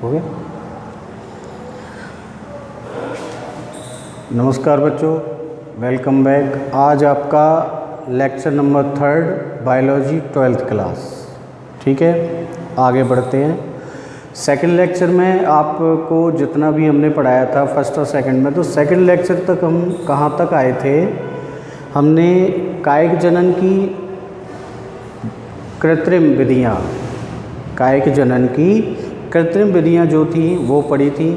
हो गया। नमस्कार बच्चों, वेलकम बैक। आज आपका lecture number 3 biology 12th class. ठीक है, आगे बढ़ते हैं। सेकंड लेक्चर में आपको जितना भी हमने पढ़ाया था फर्स्ट और सेकंड में, तो सेकंड लेक्चर तक हम कहाँ तक आए थे? हमने कायिक जनन की कृत्रिम विधियाँ, कायिक जनन की कृत्रिम विधियाँ जो थी वो पढ़ी थी।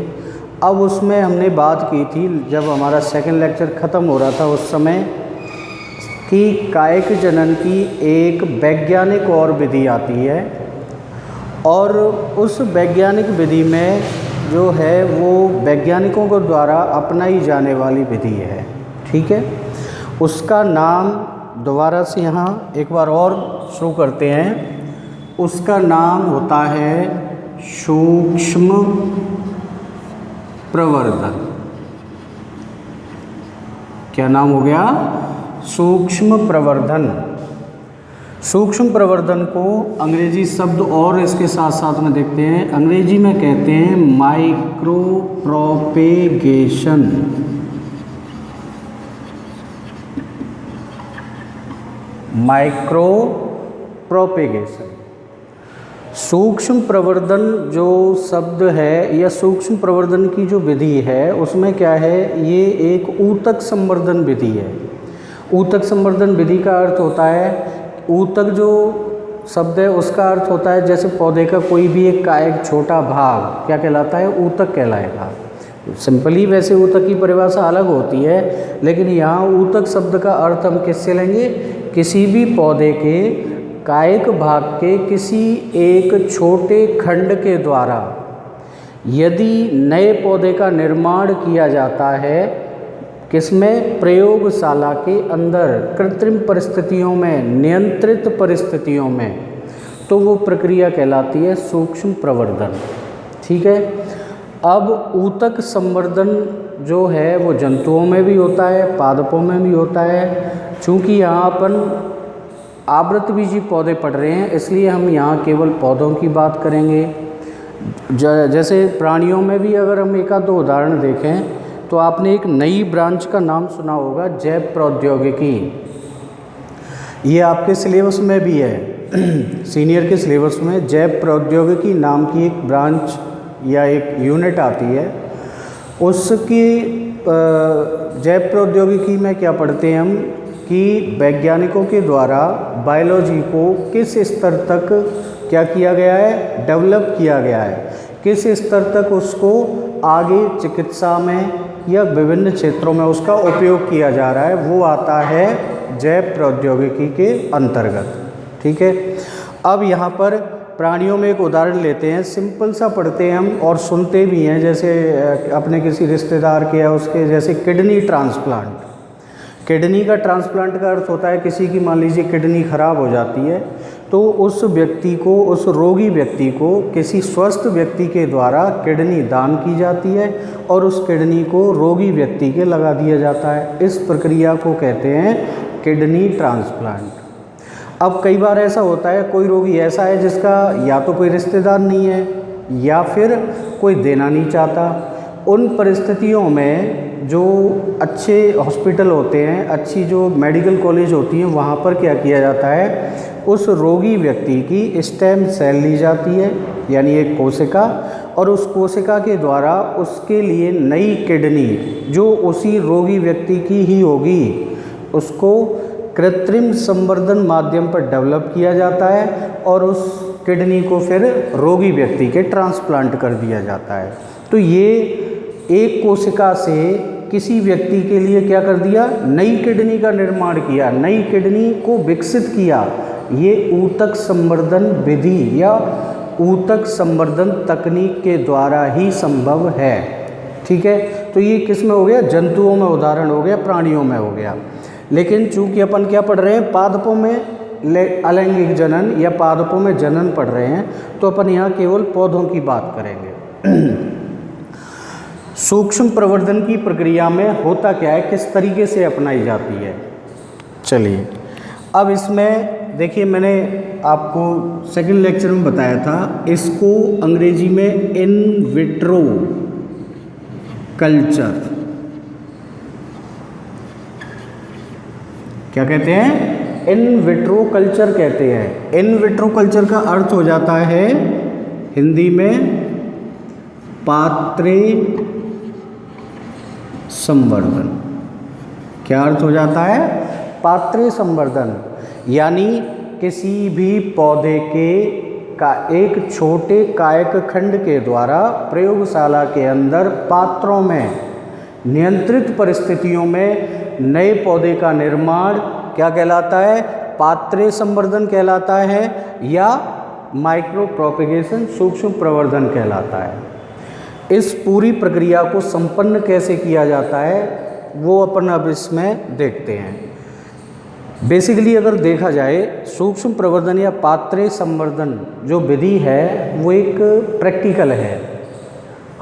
अब उसमें हमने बात की थी, जब हमारा सेकंड लेक्चर ख़त्म हो रहा था उस समय, कि कायिक जनन की एक वैज्ञानिक और विधि आती है, और उस वैज्ञानिक विधि में जो है वो वैज्ञानिकों के द्वारा अपनाई जाने वाली विधि है। ठीक है, उसका नाम दोबारा से यहाँ एक बार और शुरू करते हैं। उसका नाम होता है सूक्ष्म प्रवर्धन। क्या नाम हो गया? सूक्ष्म प्रवर्धन। सूक्ष्म प्रवर्धन को अंग्रेजी शब्द और इसके साथ साथ में देखते हैं, अंग्रेजी में कहते हैं माइक्रो प्रोपेगेशन। Micro propagation. सूक्ष्म प्रवर्धन जो शब्द है या सूक्ष्म प्रवर्धन की जो विधि है, उसमें क्या है, ये एक ऊतक संवर्धन विधि है। ऊतक संवर्धन विधि का अर्थ होता है, ऊतक जो शब्द है उसका अर्थ होता है जैसे पौधे का कोई भी एक का एक छोटा भाग क्या कहलाता है? ऊतक कहलाएगा। सिंपली वैसे ऊतक की परिभाषा अलग होती है, लेकिन यहाँ ऊतक शब्द का अर्थ हम किससे लेंगे? किसी भी पौधे के कायिक भाग के किसी एक छोटे खंड के द्वारा यदि नए पौधे का निर्माण किया जाता है, किसमें? प्रयोगशाला के अंदर, कृत्रिम परिस्थितियों में, नियंत्रित परिस्थितियों में, तो वो प्रक्रिया कहलाती है सूक्ष्म प्रवर्धन। ठीक है। अब ऊतक संवर्धन जो है वो जंतुओं में भी होता है, पादपों में भी होता है। चूँकि यहाँ अपन आवृतबीजी पौधे पढ़ रहे हैं, इसलिए हम यहाँ केवल पौधों की बात करेंगे। जैसे प्राणियों में भी अगर हम एक आध दो उदाहरण देखें, तो आपने एक नई ब्रांच का नाम सुना होगा, जैव प्रौद्योगिकी। ये आपके सिलेबस में भी है, सीनियर के सिलेबस में जैव प्रौद्योगिकी नाम की एक ब्रांच या एक यूनिट आती है। उसकी जैव प्रौद्योगिकी में क्या पढ़ते हैं हम, कि वैज्ञानिकों के द्वारा बायोलॉजी को किस स्तर तक क्या किया गया है? डेवलप किया गया है। किस स्तर तक उसको आगे चिकित्सा में या विभिन्न क्षेत्रों में उसका उपयोग किया जा रहा है, वो आता है जैव प्रौद्योगिकी के अंतर्गत। ठीक है। अब यहाँ पर प्राणियों में एक उदाहरण लेते हैं, सिंपल सा पढ़ते हैं हम और सुनते भी हैं, जैसे अपने किसी रिश्तेदार के या उसके, जैसे किडनी ट्रांसप्लांट। किडनी का ट्रांसप्लांट का अर्थ होता है किसी की मान लीजिए किडनी खराब हो जाती है, तो उस व्यक्ति को, उस रोगी व्यक्ति को किसी स्वस्थ व्यक्ति के द्वारा किडनी दान की जाती है और उस किडनी को रोगी व्यक्ति के लगा दिया जाता है। इस प्रक्रिया को कहते हैं किडनी ट्रांसप्लांट। अब कई बार ऐसा होता है, कोई रोगी ऐसा है जिसका या तो कोई रिश्तेदार नहीं है या फिर कोई देना नहीं चाहता। उन परिस्थितियों में जो अच्छे हॉस्पिटल होते हैं, अच्छी जो मेडिकल कॉलेज होती हैं, वहाँ पर क्या किया जाता है, उस रोगी व्यक्ति की स्टेम सेल ली जाती है, यानी एक कोशिका, और उस कोशिका के द्वारा उसके लिए नई किडनी जो उसी रोगी व्यक्ति की ही होगी, उसको कृत्रिम संवर्धन माध्यम पर डेवलप किया जाता है और उस किडनी को फिर रोगी व्यक्ति के ट्रांसप्लांट कर दिया जाता है। तो ये एक कोशिका से किसी व्यक्ति के लिए क्या कर दिया? नई किडनी का निर्माण किया, नई किडनी को विकसित किया। ये ऊतक संवर्धन विधि या ऊतक संवर्धन तकनीक के द्वारा ही संभव है। ठीक है। तो ये किस में हो गया? जंतुओं में उदाहरण हो गया, प्राणियों में हो गया। लेकिन चूंकि अपन क्या पढ़ रहे हैं, पादपों में अलैंगिक जनन या पादपों में जनन पढ़ रहे हैं, तो अपन यहाँ केवल पौधों की बात करेंगे। सूक्ष्म प्रवर्धन की प्रक्रिया में होता क्या है, किस तरीके से अपनाई जाती है? चलिए, अब इसमें देखिए मैंने आपको सेकंड लेक्चर में बताया था, इसको अंग्रेजी में इन विट्रो कल्चर क्या कहते हैं? इन विट्रो कल्चर कहते हैं। इन विट्रो कल्चर का अर्थ हो जाता है हिंदी में पात्रे संवर्धन। क्या अर्थ हो जाता है? पात्रे संवर्धन, यानी किसी भी पौधे के का एक छोटे कायक खंड के द्वारा प्रयोगशाला के अंदर पात्रों में नियंत्रित परिस्थितियों में नए पौधे का निर्माण क्या कहलाता है? पात्रे संवर्धन कहलाता है, या माइक्रो प्रोपेगेशन सूक्ष्म प्रवर्धन कहलाता है। इस पूरी प्रक्रिया को संपन्न कैसे किया जाता है वो अपन अब इसमें देखते हैं। बेसिकली अगर देखा जाए, सूक्ष्म प्रवर्धन या पात्रे संवर्धन जो विधि है वो एक प्रैक्टिकल है।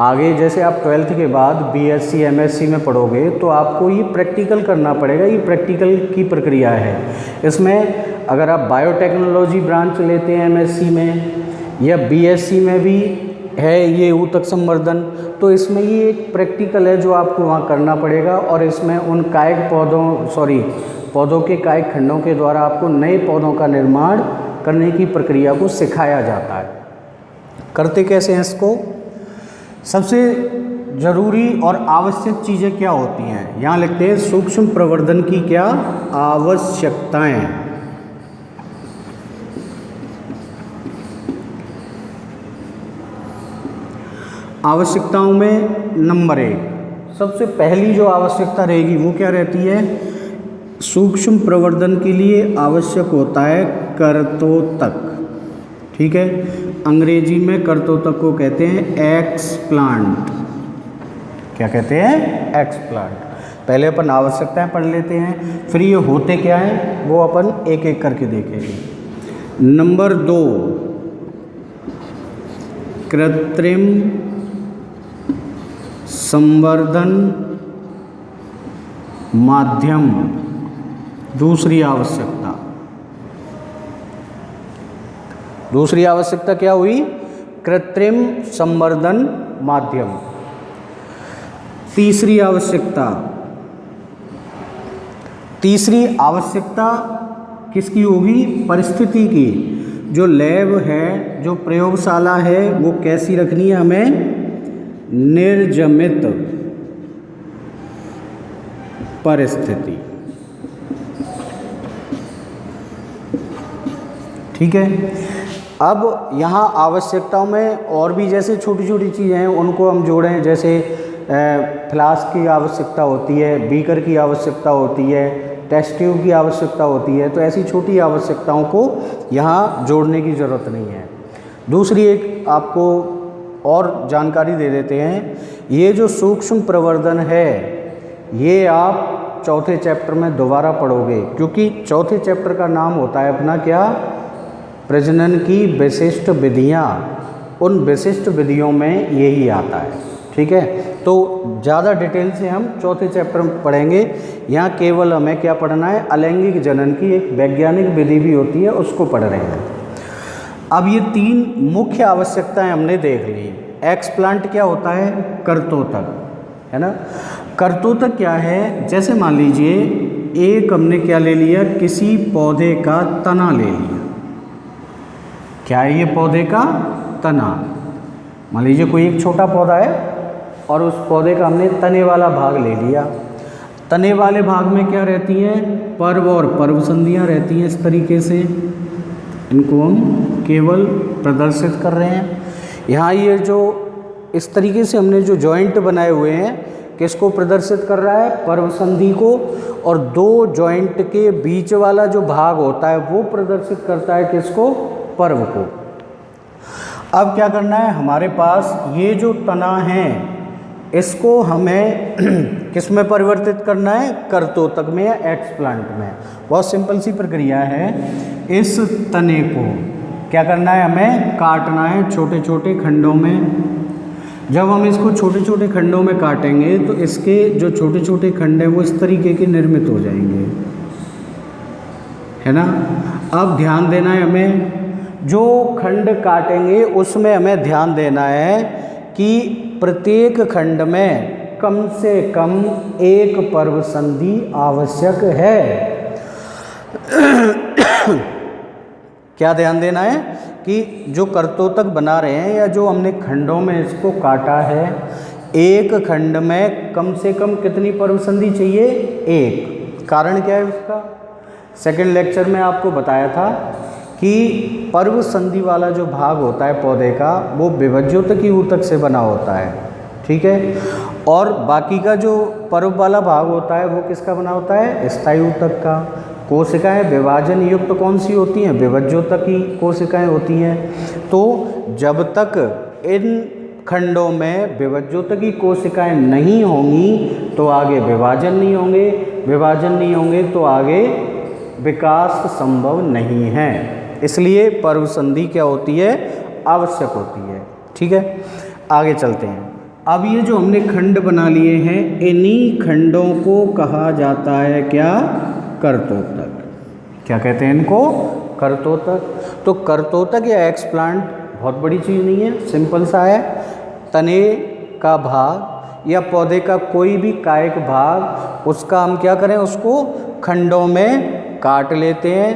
आगे जैसे आप 12th के बाद बीएससी एमएससी में पढ़ोगे तो आपको ये प्रैक्टिकल करना पड़ेगा। ये प्रैक्टिकल की प्रक्रिया है। इसमें अगर आप बायोटेक्नोलॉजी ब्रांच लेते हैं एमएससी में, या बीएससी में भी है ये ऊतक संवर्धन, तो इसमें ये एक प्रैक्टिकल है जो आपको वहाँ करना पड़ेगा। और इसमें उन पौधों के कायक खंडों के द्वारा आपको नए पौधों का निर्माण करने की प्रक्रिया को सिखाया जाता है। करते कैसे हैं इसको? सबसे जरूरी और आवश्यक चीज़ें क्या होती हैं? यहाँ लिखते हैं सूक्ष्म प्रवर्धन की क्या आवश्यकताएं। आवश्यकताओं में नंबर 1, सबसे पहली जो आवश्यकता रहेगी वो क्या रहती है? सूक्ष्म प्रवर्धन के लिए आवश्यक होता है कर्तोतक। ठीक है, अंग्रेजी में कर्तोतक को कहते हैं एक्सप्लांट। क्या कहते हैं? एक्सप्लांट। पहले अपन आवश्यकताएं पढ़ लेते हैं, फिर ये होते क्या हैं वो अपन एक एक करके देखेंगे। नंबर 2, कृत्रिम संवर्धन माध्यम। दूसरी आवश्यकता क्या हुई? कृत्रिम संवर्धन माध्यम। तीसरी आवश्यकता किसकी होगी? परिस्थिति की। जो लैब है, जो प्रयोगशाला है, वो कैसी रखनी है हमें? निर्जमित परिस्थिति। ठीक है। अब यहाँ आवश्यकताओं में और भी जैसे छोटी छोटी चीज़ें हैं उनको हम जोड़ें। जैसे फ्लास्क की आवश्यकता होती है, बीकर की आवश्यकता होती है, टेस्ट ट्यूब की आवश्यकता होती है। तो ऐसी छोटी आवश्यकताओं को यहाँ जोड़ने की ज़रूरत नहीं है। दूसरी एक आपको और जानकारी दे देते हैं। ये जो सूक्ष्म प्रवर्धन है ये आप चौथे चैप्टर में दोबारा पढ़ोगे, क्योंकि चौथे चैप्टर का नाम होता है अपना क्या? प्रजनन की विशिष्ट विधियाँ। उन विशिष्ट विधियों में यही आता है। ठीक है, तो ज़्यादा डिटेल से हम चौथे चैप्टर में पढ़ेंगे। यहाँ केवल हमें क्या पढ़ना है? अलैंगिक जनन की एक वैज्ञानिक विधि भी होती है, उसको पढ़ रहे हैं। अब ये 3 मुख्य आवश्यकताएं हमने देख ली। एक्सप्लांट क्या होता है? कर्तोतक, है ना। कर्तोतक क्या है? जैसे मान लीजिए एक हमने क्या ले लिया? किसी पौधे का तना ले लिया। क्या है ये? पौधे का तना। मान लीजिए कोई एक छोटा पौधा है और उस पौधे का हमने तने वाला भाग ले लिया। तने वाले भाग में क्या रहती हैं? पर्व और पर्व संधियाँ रहती हैं। इस तरीके से इनको हम केवल प्रदर्शित कर रहे हैं। यहाँ ये जो इस तरीके से हमने जो जॉइंट बनाए हुए हैं, किसको प्रदर्शित कर रहा है? पर्व संधि को। और 2 जॉइंट के बीच वाला जो भाग होता है वो प्रदर्शित करता है किसको? पर्व को। अब क्या करना है? हमारे पास ये जो तना है इसको हमें किस में परिवर्तित करना है? कर्तोतक में या एक्सप्लांट में। बहुत सिंपल सी प्रक्रिया है। इस तने को क्या करना है? हमें काटना है छोटे छोटे खंडों में। जब हम इसको छोटे छोटे खंडों में काटेंगे तो इसके जो छोटे छोटे खंड हैं वो इस तरीके के निर्मित हो जाएंगे, है ना। अब ध्यान देना है हमें, जो खंड काटेंगे उसमें हमें ध्यान देना है कि प्रत्येक खंड में कम से कम एक पर्व संधि आवश्यक है। क्या ध्यान देना है कि जो कर्तोतक बना रहे हैं या जो हमने खंडों में इसको काटा है, एक खंड में कम से कम कितनी पर्व संधि चाहिए? एक। कारण क्या है उसका? सेकंड लेक्चर में आपको बताया था कि पर्व संधि वाला जो भाग होता है पौधे का वो विभज्योतकी ऊतक से बना होता है, ठीक है, और बाकी का जो पर्व वाला भाग होता है वो किसका बना होता है? स्थायी ऊतक का। कोशिकाएं विभाजन युक्त कौन सी होती हैं? विभज्योतकी कोशिकाएं होती हैं। तो जब तक इन खंडों में विभज्योतकी कोशिकाएं नहीं होंगी तो आगे विभाजन नहीं होंगे, विभाजन नहीं होंगे तो आगे विकास संभव नहीं है। इसलिए पर्व संधि क्या होती है? आवश्यक होती है। ठीक है, आगे चलते हैं। अब ये जो हमने खंड बना लिए हैं, इन्हीं खंडों को कहा जाता है क्या? कर्तोतक। क्या कहते हैं इनको? कर्तोतक। तो कर्तोतक या एक्सप्लांट बहुत बड़ी चीज़ नहीं है, सिंपल सा है। तने का भाग या पौधे का कोई भी कायिक भाग, उसका हम क्या करें? उसको खंडों में काट लेते हैं,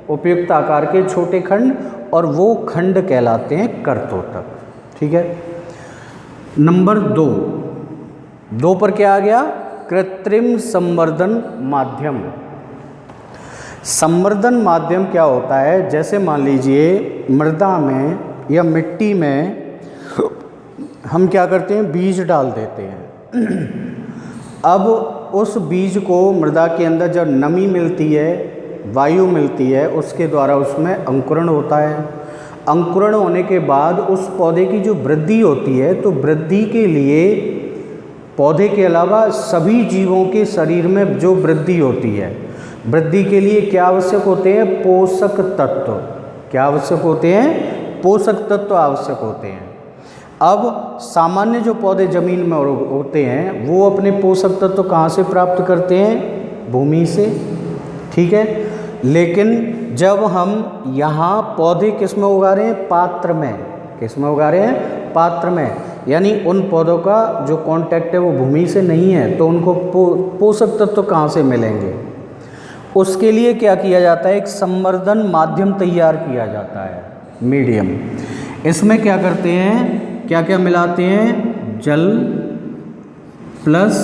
उपयुक्त आकार के छोटे खंड, और वो खंड कहलाते हैं कर्तोतक। ठीक है। नंबर 2 पर क्या आ गया? कृत्रिम संवर्धन माध्यम। संवर्धन माध्यम क्या होता है? जैसे मान लीजिए मृदा में या मिट्टी में हम क्या करते हैं? बीज डाल देते हैं। अब उस बीज को मृदा के अंदर जब नमी मिलती है, वायु मिलती है, उसके द्वारा उसमें अंकुरण होता है। अंकुरण होने के बाद उस पौधे की जो वृद्धि होती है, तो वृद्धि के लिए पौधे के अलावा सभी जीवों के शरीर में जो वृद्धि होती है, वृद्धि के लिए क्या आवश्यक होते हैं? पोषक तत्व। क्या आवश्यक होते हैं? पोषक तत्व आवश्यक होते हैं। अब सामान्य जो पौधे जमीन में होते हैं वो अपने पोषक तत्व कहाँ से प्राप्त करते हैं? भूमि से। ठीक है, लेकिन जब हम यहाँ पौधे किस में उगा रहे हैं? पात्र में। किस में उगा रहे हैं? पात्र में। यानी उन पौधों का जो कांटेक्ट है वो भूमि से नहीं है, तो उनको पोषक तत्व कहाँ से मिलेंगे? उसके लिए क्या किया जाता है? एक संवर्धन माध्यम तैयार किया जाता है, मीडियम। इसमें क्या करते हैं? क्या क्या मिलाते हैं? जल प्लस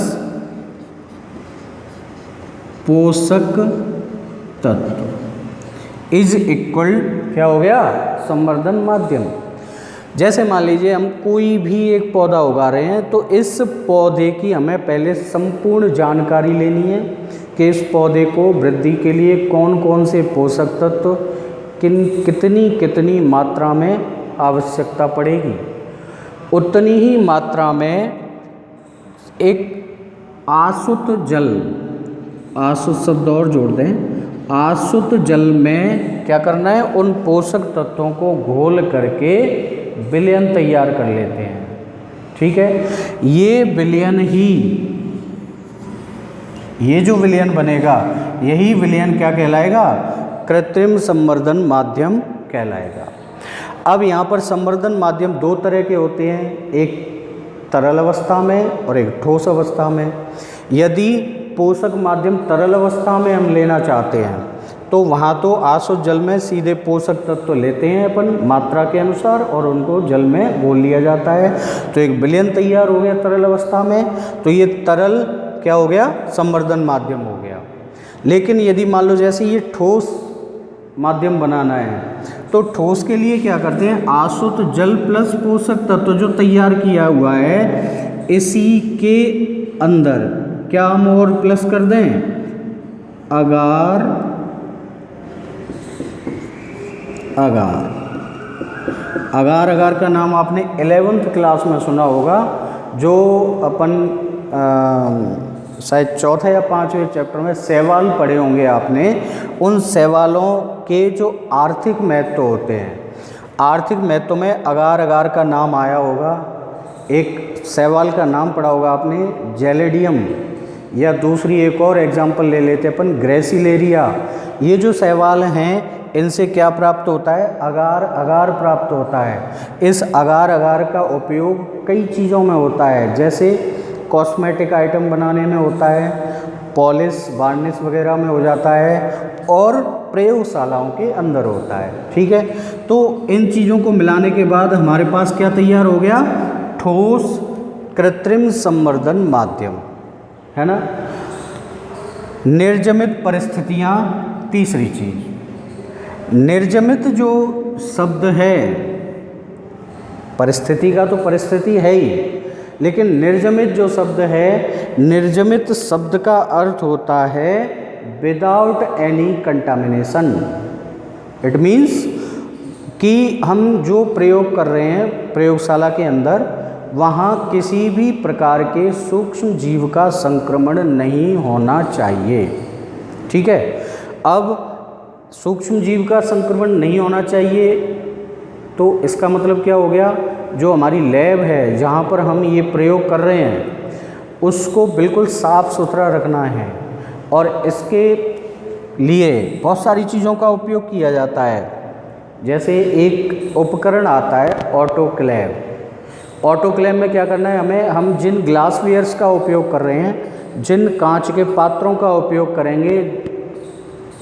पोषक तत्व इज इक्वल, क्या हो गया? संवर्धन माध्यम। जैसे मान लीजिए हम कोई भी एक पौधा उगा रहे हैं, तो इस पौधे की हमें पहले संपूर्ण जानकारी लेनी है कि इस पौधे को वृद्धि के लिए कौन कौन से पोषक तत्व कितनी कितनी मात्रा में आवश्यकता पड़ेगी। उतनी ही मात्रा में एक आसुत जल, आसुत शब्द और जोड़ दें, आसुत जल में क्या करना है? उन पोषक तत्वों को घोल करके विलयन तैयार कर लेते हैं। ठीक है, ये विलयन ही, ये जो विलयन बनेगा, यही विलयन क्या कहलाएगा? कृत्रिम संवर्धन माध्यम कहलाएगा। अब यहाँ पर संवर्धन माध्यम 2 तरह के होते हैं, एक तरल अवस्था में और एक ठोस अवस्था में। यदि पोषक माध्यम तरल अवस्था में हम लेना चाहते हैं तो वहाँ तो आसुत जल में सीधे पोषक तत्व लेते हैं अपन मात्रा के अनुसार और उनको जल में घोल लिया जाता है, तो एक विलयन तैयार हो गया तरल अवस्था में। तो ये तरल क्या हो गया? संवर्धन माध्यम हो गया। लेकिन यदि मान लो जैसे ये ठोस माध्यम बनाना है, तो ठोस के लिए क्या करते हैं? आसुत जल प्लस पोषक तत्व जो तैयार किया हुआ है, इसी के अंदर क्या हम और प्लस कर दें? अगार, अगार। अगार अगार का नाम आपने 11th क्लास में सुना होगा, जो अपन शायद 4th या 5वें चैप्टर में शैवाल पढ़े होंगे आपने। उन शैवालों के जो आर्थिक महत्व होते हैं, आर्थिक महत्व में अगार अगार का नाम आया होगा। एक शैवाल का नाम पढ़ा होगा आपने, जेलेडियम, या दूसरी एक और एग्जाम्पल ले लेते अपन, ग्रेसिलेरिया। ये जो शैवाल हैं इनसे क्या प्राप्त होता है? अगार, अगार प्राप्त होता है। इस अगार, अगार का उपयोग कई चीज़ों में होता है, जैसे कॉस्मेटिक आइटम बनाने में होता है, पॉलिश वार्निश वगैरह में हो जाता है, और प्रयोगशालाओं के अंदर होता है। ठीक है, तो इन चीज़ों को मिलाने के बाद हमारे पास क्या तैयार हो गया? ठोस कृत्रिम संवर्धन माध्यम, है ना। निर्जमित परिस्थितियाँ, तीसरी चीज, निर्जमित जो शब्द है, परिस्थिति का तो परिस्थिति है ही, लेकिन निर्जमित जो शब्द है, निर्जमित शब्द का अर्थ होता है without any contamination. It means कि हम जो प्रयोग कर रहे हैं प्रयोगशाला के अंदर, वहाँ किसी भी प्रकार के सूक्ष्म जीव का संक्रमण नहीं होना चाहिए। ठीक है, अब सूक्ष्म जीव का संक्रमण नहीं होना चाहिए, तो इसका मतलब क्या हो गया? जो हमारी लैब है जहाँ पर हम ये प्रयोग कर रहे हैं, उसको बिल्कुल साफ़ सुथरा रखना है, और इसके लिए बहुत सारी चीज़ों का उपयोग किया जाता है। जैसे एक उपकरण आता है ऑटोक्लेव। ऑटोक्लेव में क्या करना है हमें? हम जिन ग्लासवेयर्स का उपयोग कर रहे हैं, जिन कांच के पात्रों का उपयोग करेंगे,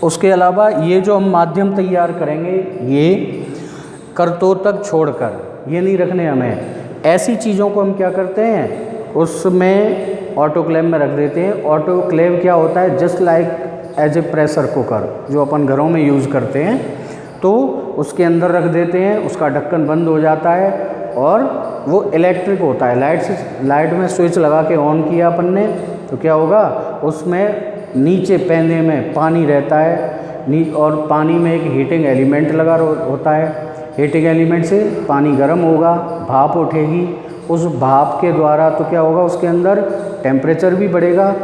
उसके अलावा ये जो हम माध्यम तैयार करेंगे, ये करतोतक छोड़कर ये नहीं रखने हमें। ऐसी चीज़ों को हम क्या करते हैं, उसमें ऑटोक्लेव में रख देते हैं। ऑटोक्लेव क्या होता है? Just like as a pressure cooker, जो अपन घरों में यूज़ करते हैं, तो उसके अंदर रख देते हैं, उसका ढक्कन बंद हो जाता है, और वो इलेक्ट्रिक होता है। लाइट में स्विच लगा के ऑन किया अपन ने, तो क्या होगा? उसमें नीचे पैने में पानी रहता है, और पानी में एक हीटिंग एलिमेंट लगा होता है। हीटिंग एलिमेंट से पानी गर्म होगा, भाप उठेगी, उस भाप के द्वारा तो क्या होगा? उसके अंदर टेम्परेचर भी बढ़ेगा,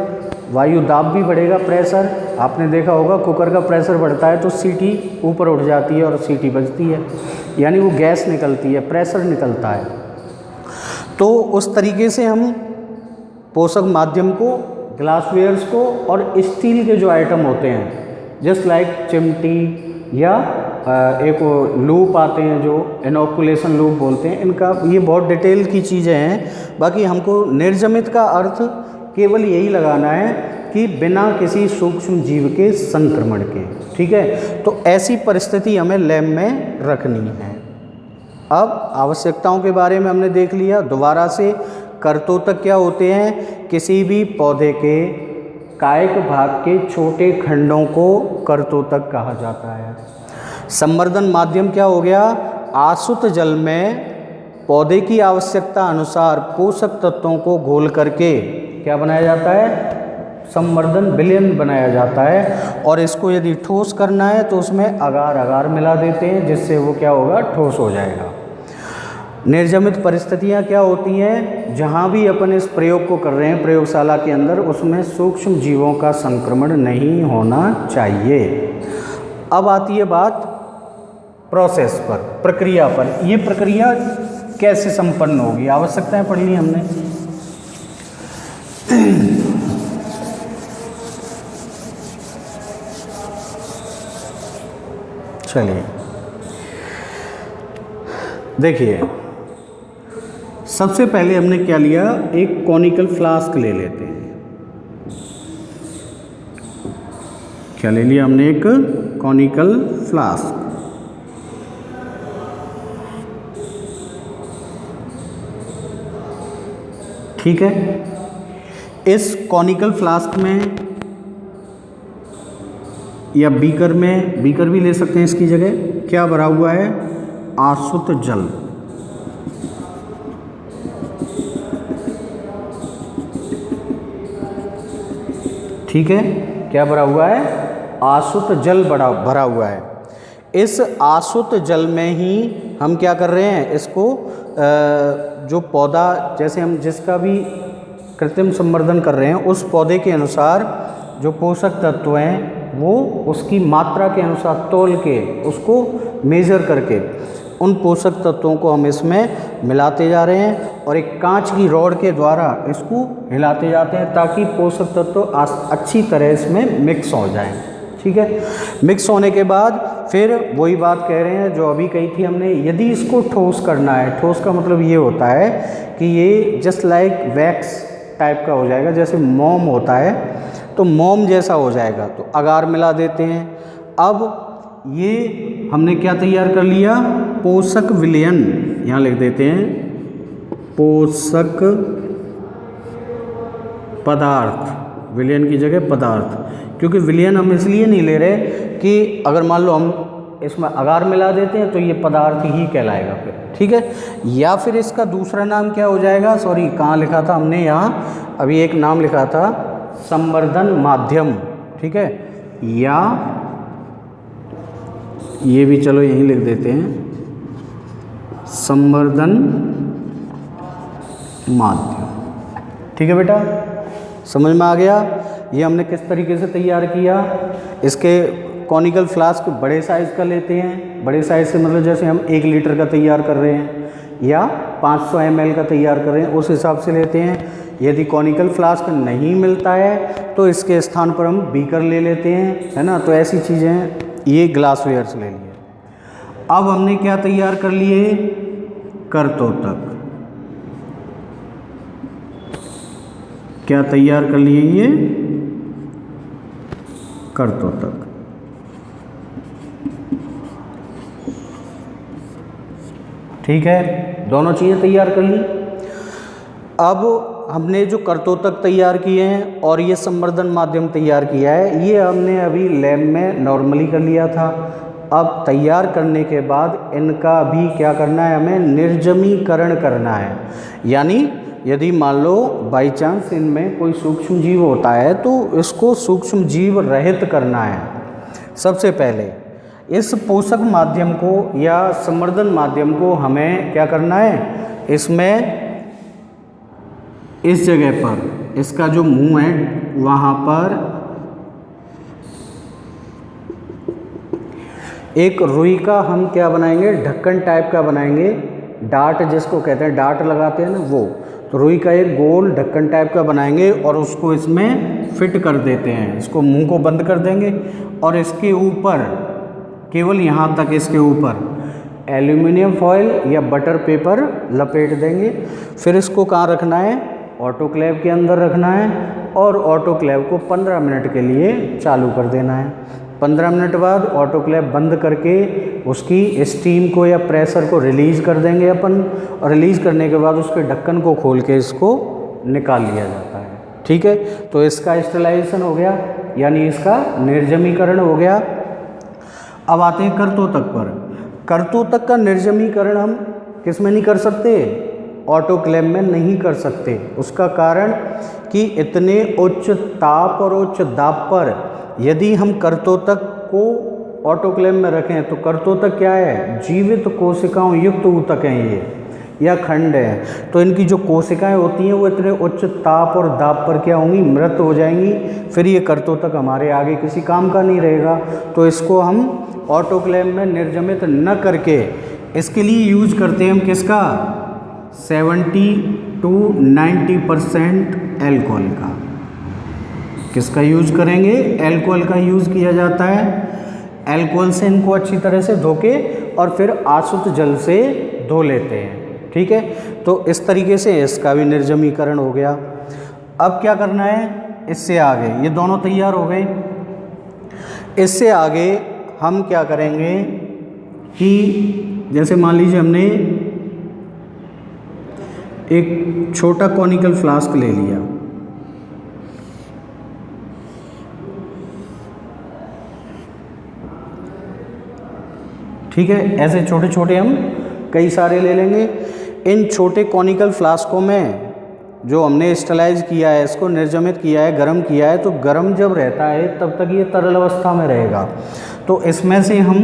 वायु दाब भी बढ़ेगा, प्रेशर। आपने देखा होगा कुकर का प्रेशर बढ़ता है तो सीटी ऊपर उठ जाती है और सीटी बजती है, यानी वो गैस निकलती है, प्रेशर निकलता है। तो उस तरीके से हम पोषक माध्यम को, ग्लासवेयर्स को, और स्टील के जो आइटम होते हैं, जस्ट लाइक चिमटी, या एक लूप आते हैं जो इनोकुलेशन लूप बोलते हैं, इनका ये बहुत डिटेल की चीज़ें हैं। बाकी हमको निर्जमित का अर्थ केवल यही लगाना है कि बिना किसी सूक्ष्म जीव के संक्रमण के। ठीक है, तो ऐसी परिस्थिति हमें लैब में रखनी है। अब आवश्यकताओं के बारे में हमने देख लिया। दोबारा से, करतोतक क्या होते हैं? किसी भी पौधे के कायिक भाग के छोटे खंडों को करतोतक कहा जाता है। संवर्धन माध्यम क्या हो गया? आसुत जल में पौधे की आवश्यकता अनुसार पोषक तत्वों को घोल करके क्या बनाया जाता है? संवर्धन विलयन बनाया जाता है। और इसको यदि ठोस करना है तो उसमें अगार, अगार मिला देते हैं, जिससे वो क्या होगा? ठोस हो जाएगा। निर्जमित परिस्थितियाँ क्या होती हैं? जहाँ भी अपन इस प्रयोग को कर रहे हैं प्रयोगशाला के अंदर, उसमें सूक्ष्म जीवों का संक्रमण नहीं होना चाहिए। अब आती है बात प्रोसेस पर, प्रक्रिया पर। ये प्रक्रिया कैसे संपन्न होगी? आवश्यकताएं पढ़ ली हमने। चलिए देखिए, सबसे पहले हमने क्या लिया? एक कॉनिकल फ्लास्क ले लेते हैं। क्या ले लिया हमने? एक कॉनिकल फ्लास्क। ठीक है, इस कॉनिकल फ्लास्क में या बीकर में, बीकर भी ले सकते हैं इसकी जगह, क्या भरा हुआ है? आसुत जल। ठीक है, क्या भरा हुआ है? आसुत जल भरा हुआ है। इस आसुत जल में ही हम क्या कर रहे हैं? इसको जो पौधा, जैसे हम जिसका भी कृत्रिम संवर्धन कर रहे हैं, उस पौधे के अनुसार जो पोषक तत्व हैं वो उसकी मात्रा के अनुसार तौल के, उसको मेज़र करके, उन पोषक तत्वों को हम इसमें मिलाते जा रहे हैं, और एक कांच की रॉड के द्वारा इसको हिलाते जाते हैं ताकि पोषक तत्व अच्छी तरह इसमें मिक्स हो जाएं। ठीक है, मिक्स होने के बाद फिर वही बात कह रहे हैं जो अभी कही थी हमने, यदि इसको ठोस करना है, ठोस का मतलब ये होता है कि ये जस्ट लाइक वैक्स टाइप का हो जाएगा, जैसे मोम होता है तो मोम जैसा हो जाएगा, तो अगार मिला देते हैं। अब ये हमने क्या तैयार कर लिया, पोषक विलयन, यहाँ लिख देते हैं पोषक पदार्थ, विलयन की जगह पदार्थ, क्योंकि विलयन हम इसलिए नहीं ले रहे कि अगर मान लो हम इसमें अगार मिला देते हैं तो ये पदार्थ ही कहलाएगा फिर, ठीक है। या फिर इसका दूसरा नाम क्या हो जाएगा, सॉरी कहाँ लिखा था हमने, यहाँ अभी एक नाम लिखा था संवर्धन माध्यम, ठीक है, या ये भी चलो यहीं लिख देते हैं संवर्धन माध्यम, ठीक है बेटा, समझ में आ गया। ये हमने किस तरीके से तैयार किया, इसके कॉनिकल फ्लास्क बड़े साइज़ का लेते हैं, बड़े साइज़ से मतलब जैसे हम 1 लीटर का तैयार कर रहे हैं या 500 ml का तैयार कर रहे हैं उस हिसाब से लेते हैं। यदि कॉनिकल फ्लास्क नहीं मिलता है तो इसके स्थान पर हम बीकर ले लेते हैं, है ना, तो ऐसी चीज़ें हैं। ये ग्लासवेयर्स ले लिए। अब हमने क्या तैयार कर लिए, करतोतक, क्या तैयार कर लिए, ये करतोतक, ठीक है, दोनों चीज़ें तैयार कर ली। अब हमने जो करतोतक तैयार किए हैं और ये संवर्धन माध्यम तैयार किया है, ये हमने अभी लैब में नॉर्मली कर लिया था। अब तैयार करने के बाद इनका भी क्या करना है, हमें निर्जमीकरण करना है। यानी यदि मान लो बाई चांस इनमें कोई सूक्ष्म जीव होता है तो इसको सूक्ष्म जीव रहित करना है। सबसे पहले इस पोषक माध्यम को या संवर्धन माध्यम को हमें क्या करना है, इसमें इस जगह पर इसका जो मुंह है वहाँ पर एक रुई का हम क्या बनाएंगे, ढक्कन टाइप का बनाएंगे, डार्ट जिसको कहते हैं, डार्ट लगाते हैं ना वो, तो रुई का एक गोल ढक्कन टाइप का बनाएंगे और उसको इसमें फिट कर देते हैं। इसको मुंह को बंद कर देंगे और इसके ऊपर केवल यहाँ तक इसके ऊपर एल्यूमिनियम फॉयल या बटर पेपर लपेट देंगे। फिर इसको कहाँ रखना है, ऑटोक्लेव के अंदर रखना है और ऑटोक्लेव को 15 मिनट के लिए चालू कर देना है। 15 मिनट बाद ऑटोक्लेव बंद करके उसकी स्टीम को या प्रेशर को रिलीज़ कर देंगे अपन, और रिलीज़ करने के बाद उसके ढक्कन को खोल के इसको निकाल लिया जाता है, ठीक है। तो इसका स्टेरिलाइजेशन हो गया, यानी इसका निर्जमीकरण हो गया। अब आते हैं करतोतक पर। करतोतक का निर्जमीकरण हम किस में नहीं कर सकते, ऑटोक्लेव में नहीं कर सकते। उसका कारण कि इतने उच्च ताप और उच्च दाब पर यदि हम करतोतक को ऑटोक्लेव में रखें तो करतोतक क्या है, जीवित कोशिकाओं युक्त ऊतक हैं ये, या खंड है। तो इनकी जो कोशिकाएं होती हैं वो इतने उच्च ताप और दाब पर क्या होंगी, मृत हो जाएंगी। फिर ये करतोतक हमारे आगे किसी काम का नहीं रहेगा। तो इसको हम ऑटोक्लेव में निर्जमित न करके इसके लिए यूज करते हैं हम किसका, 70 to 90% एल्कोहल का। किसका यूज करेंगे, एल्कोहल का यूज़ किया जाता है। एल्कोहल से इनको अच्छी तरह से धो के और फिर आसुत जल से धो लेते हैं, ठीक है। तो इस तरीके से इसका भी निर्जमीकरण हो गया। अब क्या करना है, इससे आगे ये दोनों तैयार हो गए। इससे आगे हम क्या करेंगे कि जैसे मान लीजिए हमने एक छोटा कॉनिकल फ्लास्क ले लिया, ठीक है। ऐसे छोटे छोटे हम कई सारे ले लेंगे। इन छोटे कॉनिकल फ्लास्कों में जो हमने स्टेलाइज किया है, इसको निर्जमित किया है, गर्म किया है, तो गर्म जब रहता है तब तक ये तरल अवस्था में रहेगा। तो इसमें से हम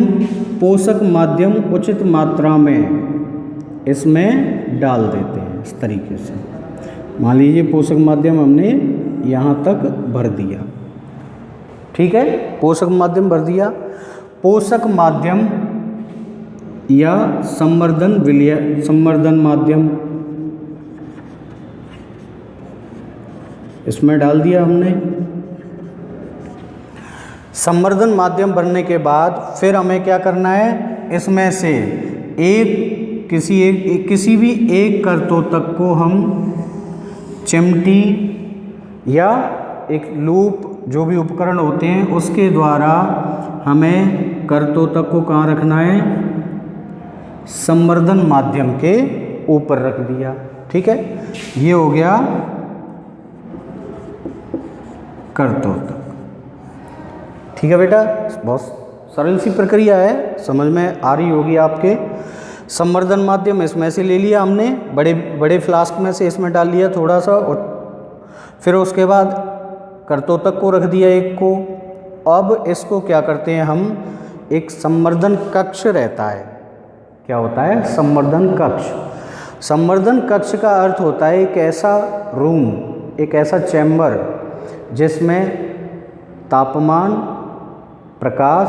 पोषक माध्यम उचित मात्रा में इसमें डाल देते हैं इस तरीके से। मान लीजिए पोषक माध्यम हमने यहाँ तक भर दिया, ठीक है, पोषक माध्यम भर दिया। पोषक माध्यम या संवर्धन माध्यम इसमें डाल दिया हमने। संवर्धन माध्यम बनने के बाद फिर हमें क्या करना है, इसमें से किसी भी एक कर्तोतक को हम चिमटी या एक लूप, जो भी उपकरण होते हैं उसके द्वारा हमें कर्तोतक को कहाँ रखना है, संवर्धन माध्यम के ऊपर रख दिया। ठीक है, ये हो गया कर्तोतक। ठीक है बेटा, बहुत सरल सी प्रक्रिया है, समझ में आ रही होगी आपके। संवर्धन माध्यम इसमें से ले लिया हमने, बड़े बड़े फ्लास्क में से इसमें डाल लिया थोड़ा सा, और फिर उसके बाद कर्तोतक को रख दिया एक को। अब इसको क्या करते हैं हम, एक संवर्धन कक्ष रहता है। क्या होता है, संवर्धन कक्ष। संवर्धन कक्ष का अर्थ होता है एक ऐसा रूम, एक ऐसा चैम्बर जिसमें तापमान, प्रकाश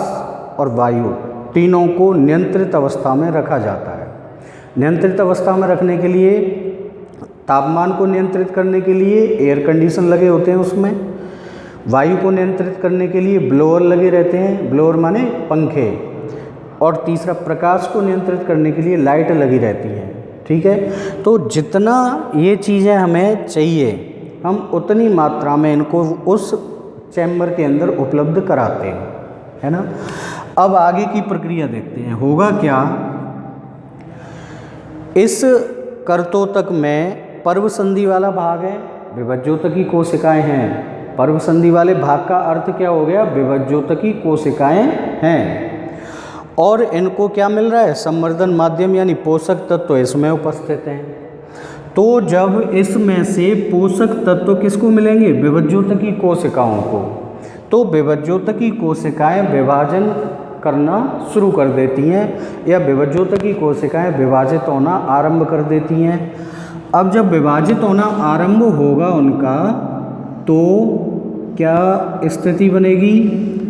और वायु तीनों को नियंत्रित अवस्था में रखा जाता है। नियंत्रित अवस्था में रखने के लिए, तापमान को नियंत्रित करने के लिए एयर कंडीशन लगे होते हैं उसमें, वायु को नियंत्रित करने के लिए ब्लोअर लगे रहते हैं, ब्लोअर माने पंखे, और तीसरा प्रकाश को नियंत्रित करने के लिए लाइट लगी रहती है। ठीक है, तो जितना ये चीज़ें हमें चाहिए हम उतनी मात्रा में इनको उस चैम्बर के अंदर उपलब्ध कराते हैं, है ना। अब आगे की प्रक्रिया देखते हैं, होगा क्या, इस कर्तोतक में पर्वसंधि वाला भाग है, विभज्योतकी कोशिकाएं हैं। पर्वसंधि वाले भाग का अर्थ क्या हो गया, विभज्योतकी कोशिकाएं हैं, और इनको क्या मिल रहा है, संवर्धन माध्यम यानी पोषक तत्व इसमें उपस्थित हैं। तो जब इसमें से पोषक तत्व किसको मिलेंगे, विभज्योतकी कोशिकाओं को, तो विभज्योतकी कोशिकाएं विभाजन करना शुरू कर देती हैं, या विभज्योतकी कोशिकाएं विभाजित होना आरंभ कर देती हैं। अब जब विभाजित होना आरंभ होगा उनका, तो क्या स्थिति बनेगी,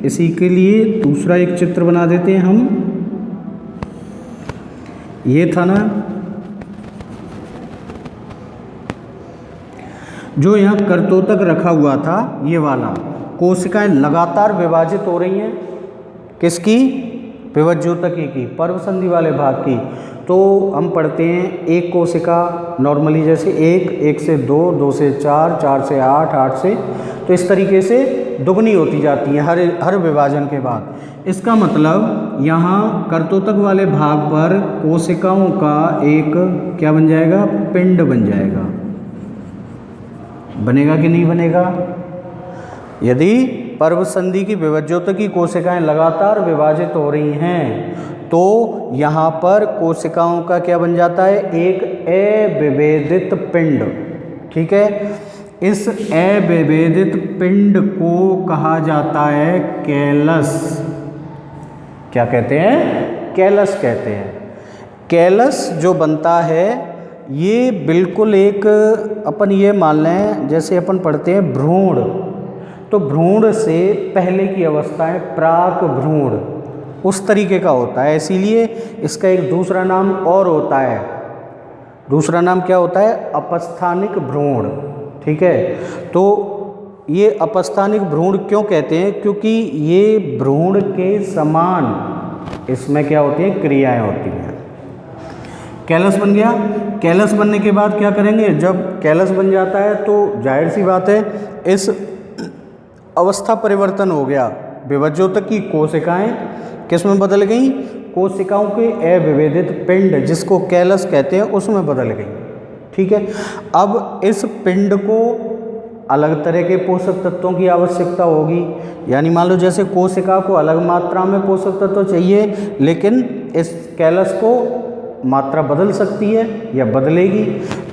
इसी के लिए दूसरा एक चित्र बना देते हैं हम। ये था ना, जो यहाँ कर्तोतक रखा हुआ था, ये वाला, कोशिकाएं लगातार विभाजित हो रही हैं, किसकी, विभज्योतकी की, पर्वसंधि वाले भाग की। तो हम पढ़ते हैं एक कोशिका नॉर्मली जैसे एक से 2, 2 से 4, 4 से 8, 8 से, तो इस तरीके से दुगनी होती जाती है हर विभाजन के बाद। इसका मतलब यहाँ कर्तोतक वाले भाग पर कोशिकाओं का एक क्या बन जाएगा, पिंड बन जाएगा। बनेगा कि नहीं बनेगा, यदि पर्वसंधि की विभज्योतकी कोशिकाएं लगातार विभाजित हो रही हैं, तो यहाँ पर कोशिकाओं का क्या बन जाता है, एक अविभेदित पिंड। ठीक है, इस अविभेदित पिंड को कहा जाता है कैलस। क्या कहते हैं, कैलस कहते हैं। कैलस जो बनता है, ये बिल्कुल एक, अपन ये मान लें जैसे अपन पढ़ते हैं भ्रूण, तो भ्रूण से पहले की अवस्था है प्राक भ्रूण, उस तरीके का होता है। इसीलिए इसका एक दूसरा नाम और होता है, दूसरा नाम क्या होता है, अपस्थानिक भ्रूण। ठीक है, तो ये अपस्थानिक भ्रूण क्यों कहते हैं, क्योंकि ये भ्रूण के समान इसमें क्या होती है, क्रियाएं होती हैं। कैलस बन गया। कैलस बनने के बाद क्या करेंगे, जब कैलस बन जाता है तो जाहिर सी बात है इस अवस्था परिवर्तन हो गया, विभज्योतकी कोशिकाएं किस में बदल गई, कोशिकाओं के अविभेदित पिंड जिसको कैलस कहते हैं उसमें बदल गई। ठीक है, अब इस पिंड को अलग तरह के पोषक तत्वों की आवश्यकता होगी, यानी मान लो जैसे कोशिका को अलग मात्रा में पोषक तत्व चाहिए, लेकिन इस कैलस को मात्रा बदल सकती है या बदलेगी।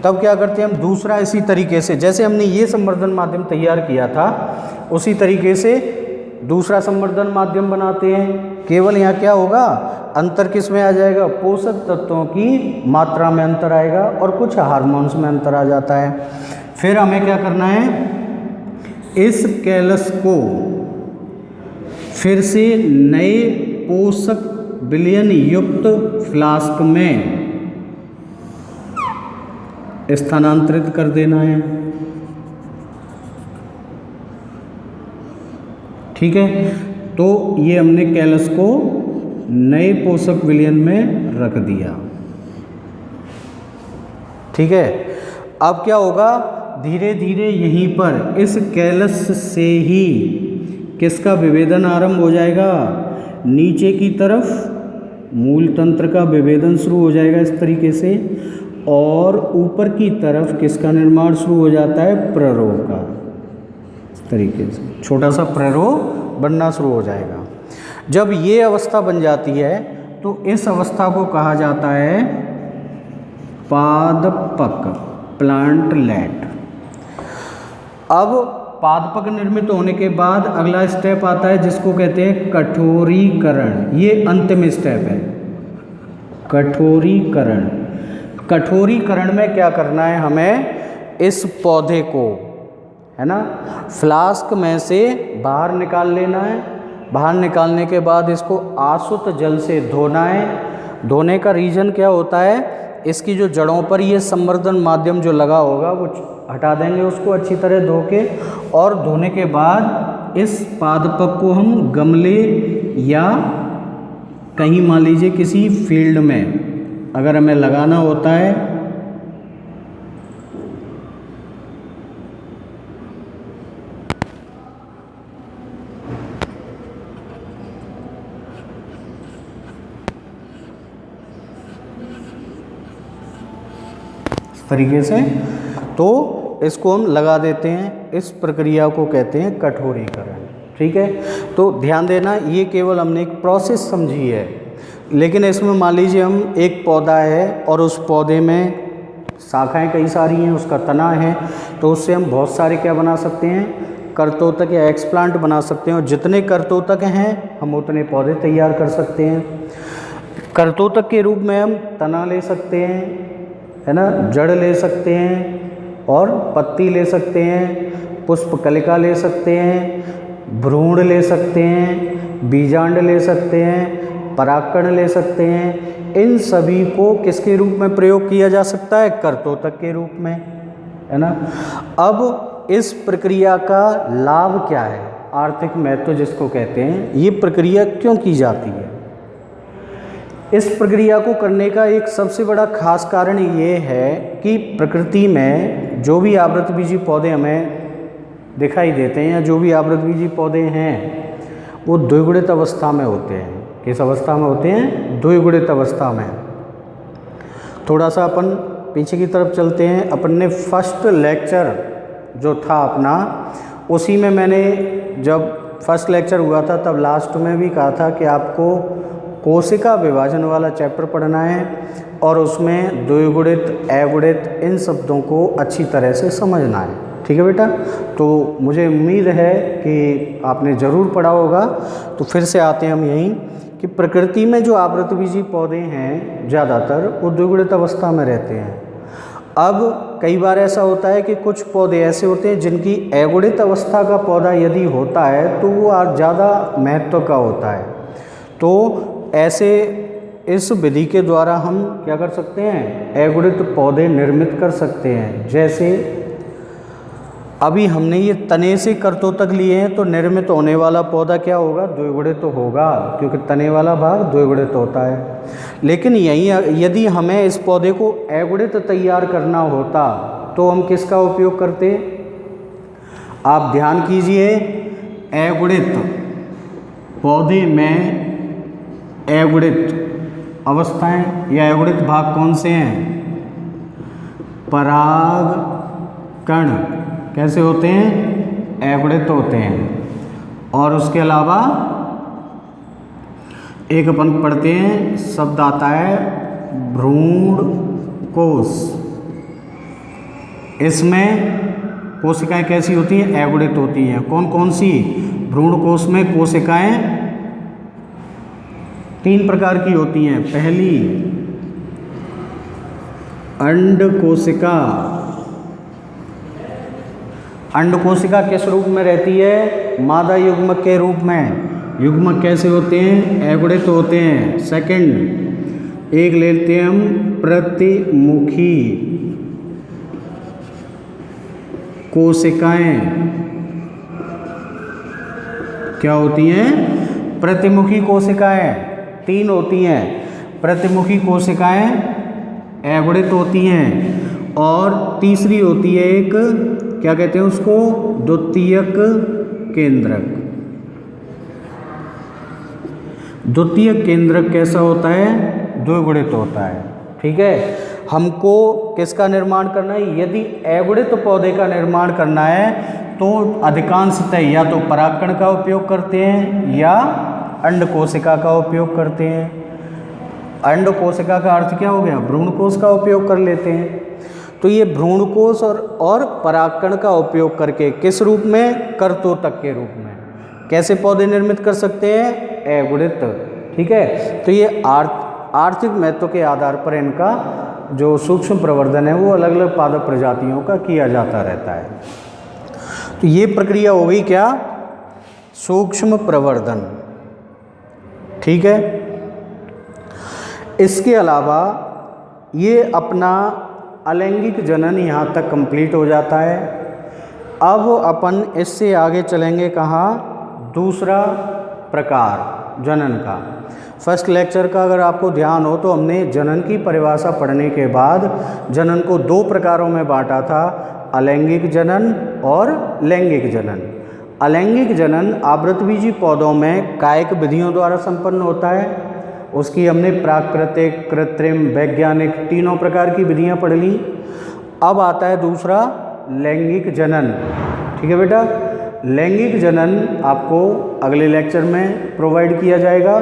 तब क्या करते हैं हम, दूसरा इसी तरीके से जैसे हमने ये संवर्धन माध्यम तैयार किया था, उसी तरीके से दूसरा संवर्धन माध्यम बनाते हैं। केवल यहाँ क्या होगा, अंतर किस में आ जाएगा, पोषक तत्वों की मात्रा में अंतर आएगा और कुछ हार्मोन्स में अंतर आ जाता है। फिर हमें क्या करना है, इस कैलस को फिर से नए पोषक विलयन युक्त फ्लास्क में स्थानांतरित कर देना है। ठीक है, तो ये हमने कैलस को नए पोषक विलयन में रख दिया। ठीक है, अब क्या होगा, धीरे धीरे यहीं पर इस कैलस से ही किसका विभेदन आरंभ हो जाएगा, नीचे की तरफ मूल तंत्र का विभेदन शुरू हो जाएगा इस तरीके से, और ऊपर की तरफ किसका निर्माण शुरू हो जाता है, प्ररोह का। इस तरीके से छोटा सा प्ररोह बनना शुरू हो जाएगा। जब ये अवस्था बन जाती है तो इस अवस्था को कहा जाता है पादपक, प्लांटलेट। अब पादपक निर्मित होने के बाद अगला स्टेप आता है जिसको कहते हैं कठोरीकरण। ये अंतिम स्टेप है, कठोरीकरण। कठोरीकरण में क्या करना है, हमें इस पौधे को, है ना, फ्लास्क में से बाहर निकाल लेना है। बाहर निकालने के बाद इसको आसुत जल से धोना है। धोने का रीज़न क्या होता है, इसकी जो जड़ों पर ये संवर्धन माध्यम जो लगा होगा वो हटा देंगे उसको अच्छी तरह धो के, और धोने के बाद इस पादपक को हम गमले या कहीं मान लीजिए किसी फील्ड में अगर हमें लगाना होता है, इस तरीके से, तो इसको हम लगा देते हैं। इस प्रक्रिया को कहते हैं कठोरीकरण। ठीक है, तो ध्यान देना, ये केवल हमने एक प्रोसेस समझी है, लेकिन इसमें मान लीजिए हम एक पौधा है और उस पौधे में शाखाएं कई सारी हैं, उसका तना है, तो उससे हम बहुत सारे क्या बना सकते हैं, करतोतक या एक्सप्लांट बना सकते हैं। और जितने करतोतक हैं हम उतने पौधे तैयार कर सकते हैं। करतोतक के रूप में हम तना ले सकते हैं, है ना, जड़ ले सकते हैं, और पत्ती ले सकते हैं, पुष्प कलिका ले सकते हैं, भ्रूण ले सकते हैं, बीजांड ले सकते हैं, परागकण ले सकते हैं। इन सभी को किसके रूप में प्रयोग किया जा सकता है, करतोतक के रूप में, है ना। अब इस प्रक्रिया का लाभ क्या है, आर्थिक महत्व जिसको कहते हैं, ये प्रक्रिया क्यों की जाती है। इस प्रक्रिया को करने का एक सबसे बड़ा खास कारण ये है कि प्रकृति में जो भी आवृतबीजी पौधे हमें दिखाई देते हैं, या जो भी आवृतबीजी पौधे हैं, वो द्विगुणित अवस्था में होते हैं। किस अवस्था में होते हैं, द्विगुणित अवस्था में। थोड़ा सा अपन पीछे की तरफ चलते हैं। अपन ने फर्स्ट लेक्चर जो था अपना, उसी में मैंने जब फर्स्ट लेक्चर हुआ था तब लास्ट में भी कहा था कि आपको कोशिका विभाजन वाला चैप्टर पढ़ना है, और उसमें द्विगुणित, अगुणित, इन शब्दों को अच्छी तरह से समझना है। ठीक है बेटा, तो मुझे उम्मीद है कि आपने ज़रूर पढ़ा होगा। तो फिर से आते हैं हम यहीं कि प्रकृति में जो आवृतबीजी पौधे हैं ज़्यादातर वो द्विगुणित अवस्था में रहते हैं। अब कई बार ऐसा होता है कि कुछ पौधे ऐसे होते हैं जिनकी अगुणित अवस्था का पौधा यदि होता है तो वो ज़्यादा महत्व का होता है। तो ऐसे इस विधि के द्वारा हम क्या कर सकते हैं, अगुणित पौधे निर्मित कर सकते हैं। जैसे अभी हमने ये तने से करतोतक लिए हैं, तो निर्मित होने वाला पौधा क्या होगा, द्विगुणित तो होगा, क्योंकि तने वाला भाग द्विगुणित होता है। लेकिन यही यदि हमें इस पौधे को अगुणित तैयार करना होता तो हम किसका उपयोग करते, आप ध्यान कीजिए। अगुणित पौधे में अगुणित अवस्थाएं या अगुणित भाग कौन से हैं, पराग कण कैसे होते हैं, अगुणित होते हैं। और उसके अलावा एक अपन पढ़ते हैं शब्द आता है भ्रूण कोश। इसमें कोशिकाएं कैसी होती हैं, अगुणित होती हैं। कौन कौन सी, भ्रूण कोश में कोशिकाएं 3 प्रकार की होती हैं। पहली अंड कोशिका। अंड कोशिका किस रूप में रहती है, मादा युग्मक के रूप में। युग्मक कैसे होते हैं, अगुणित होते हैं। सेकंड एक लेते हैं हम प्रतिमुखी कोशिकाएं, क्या होती हैं, प्रतिमुखी कोशिकाएं 3 होती हैं। प्रतिमुखी कोशिकाएं अगुणित होती हैं और तीसरी होती है एक, क्या कहते हैं उसको, द्वितीयक केंद्रक। द्वितीयक केंद्रक कैसा होता है, द्विगुणित होता है। ठीक है, हमको किसका निर्माण करना है, यदि अगुणित पौधे का निर्माण करना है तो अधिकांशतः या तो परागकण का उपयोग करते हैं या अंड कोशिका का उपयोग करते हैं। अंड कोशिका का अर्थ क्या हो गया, भ्रूणकोश का उपयोग कर लेते हैं। तो ये भ्रूणकोश और परागकण का उपयोग करके किस रूप में, कर्तोतक के रूप में कैसे पौधे निर्मित कर सकते हैं, अगुणित। ठीक है, तो ये आर्थिक महत्व के आधार पर इनका जो सूक्ष्म प्रवर्धन है वो अलग अलग पादप प्रजातियों का किया जाता रहता है। तो ये प्रक्रिया हो गई क्या, सूक्ष्म प्रवर्धन। ठीक है, इसके अलावा ये अपना अलैंगिक जनन यहाँ तक कंप्लीट हो जाता है। अब अपन इससे आगे चलेंगे कहाँ, दूसरा प्रकार जनन का। फर्स्ट लेक्चर का अगर आपको ध्यान हो तो हमने जनन की परिभाषा पढ़ने के बाद जनन को 2 प्रकारों में बांटा था, अलैंगिक जनन और लैंगिक जनन। अलैंगिक जनन आवृतबीजी पौधों में कायिक विधियों द्वारा संपन्न होता है। उसकी हमने प्राकृतिक, कृत्रिम, वैज्ञानिक तीनों प्रकार की विधियां पढ़ ली। अब आता है दूसरा लैंगिक जनन। ठीक है बेटा, लैंगिक जनन आपको अगले लेक्चर में प्रोवाइड किया जाएगा।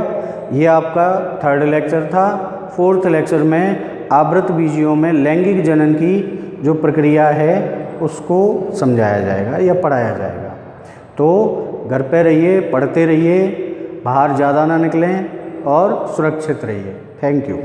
ये आपका 3rd लेक्चर था। 4th लेक्चर में आवृतबीजियों में लैंगिक जनन की जो प्रक्रिया है उसको समझाया जाएगा या पढ़ाया जाएगा। तो घर पे रहिए, पढ़ते रहिए, बाहर ज़्यादा ना निकलें और सुरक्षित रहिए। Thank you.